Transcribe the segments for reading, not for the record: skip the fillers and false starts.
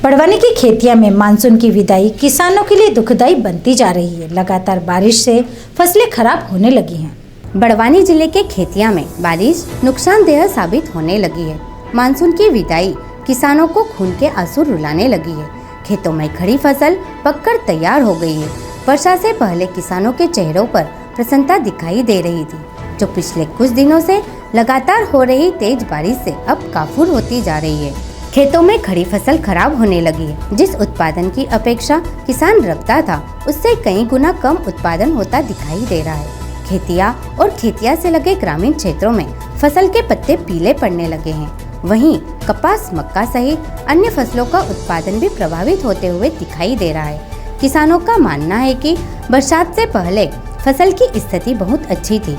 बड़वानी की खेतिया में मानसून की विदाई किसानों के लिए दुखदाई बनती जा रही है। लगातार बारिश से फसलें खराब होने लगी हैं। बड़वानी जिले के खेतिया में बारिश नुकसानदेह साबित होने लगी है। मानसून की विदाई किसानों को खून के आंसू रुलाने लगी है। खेतों में खड़ी फसल पककर तैयार हो गई है। वर्षा से पहले किसानों के चेहरों पर प्रसन्नता दिखाई दे रही थी, जो पिछले कुछ दिनों से लगातार हो रही तेज बारिश से अब काफूर होती जा रही है। खेतों में खड़ी फसल खराब होने लगी है। जिस उत्पादन की अपेक्षा किसान रखता था, उससे कई गुना कम उत्पादन होता दिखाई दे रहा है। खेतिया और खेतिया से लगे ग्रामीण क्षेत्रों में फसल के पत्ते पीले पड़ने लगे हैं। वहीं कपास, मक्का सहित अन्य फसलों का उत्पादन भी प्रभावित होते हुए दिखाई दे रहा है। किसानों का मानना है कि बरसात से पहले फसल की स्थिति बहुत अच्छी थी।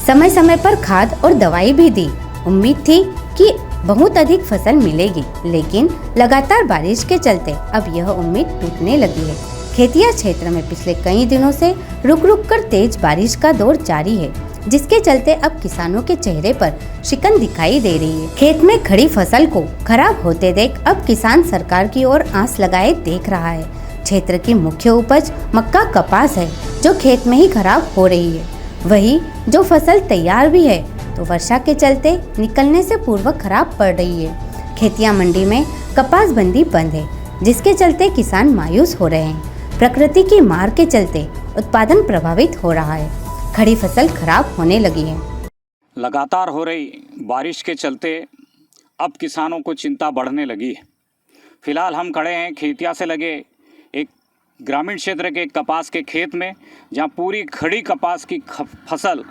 समय समय पर खाद और दवाई भी दी। उम्मीद थी कि बहुत अधिक फसल मिलेगी, लेकिन लगातार बारिश के चलते अब यह उम्मीद टूटने लगी है। खेतिया क्षेत्र में पिछले कई दिनों से रुक रुक कर तेज बारिश का दौर जारी है, जिसके चलते अब किसानों के चेहरे पर शिकन दिखाई दे रही है। खेत में खड़ी फसल को खराब होते देख अब किसान सरकार की ओर आस लगाए देख रहा है। क्षेत्र की मुख्य उपज मक्का, कपास है, जो खेत में ही खराब हो रही है। वही जो फसल तैयार भी है, तो वर्षा के चलते निकलने से पूर्व खराब पड़ रही है। खेतिया मंडी में कपास बंदी बंद है, जिसके चलते किसान मायूस हो रहे हैं। प्रकृति की मार के चलते उत्पादन प्रभावित हो रहा है। खड़ी फसल खराब होने लगी है। लगातार हो रही बारिश के चलते अब किसानों को चिंता बढ़ने लगी है। फिलहाल हम खड़े हैं खेतिया से लगे एक ग्रामीण क्षेत्र के कपास के खेत में, जहां पूरी खड़ी कपास की फसल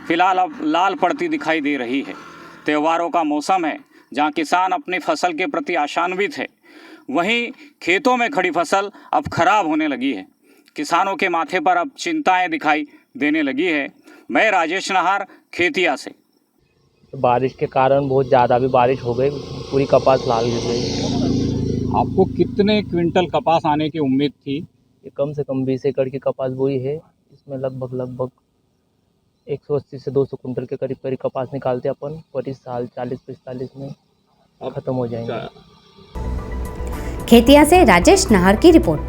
फिलहाल अब लाल पड़ती दिखाई दे रही है। त्योहारों का मौसम है, जहां किसान अपनी फसल के प्रति आशान्वित है। वहीं खेतों में खड़ी फसल अब खराब होने लगी है। किसानों के माथे पर अब चिंताएं दिखाई देने लगी है। मैं राजेश नाहर, खेतिया से। बारिश के कारण बहुत ज़्यादा भी बारिश हो गई, पूरी कपास लाल गिर गई। आपको कितने क्विंटल कपास आने की उम्मीद थी? ये कम से कम 20 एकड़ की कपास बोई है। इसमें लगभग 180 से 200 कुंटल के करीब कपास निकालते अपन, पर इस साल 40-45 में खत्म हो जाएंगे। खेतिया से राजेश नाहर की रिपोर्ट।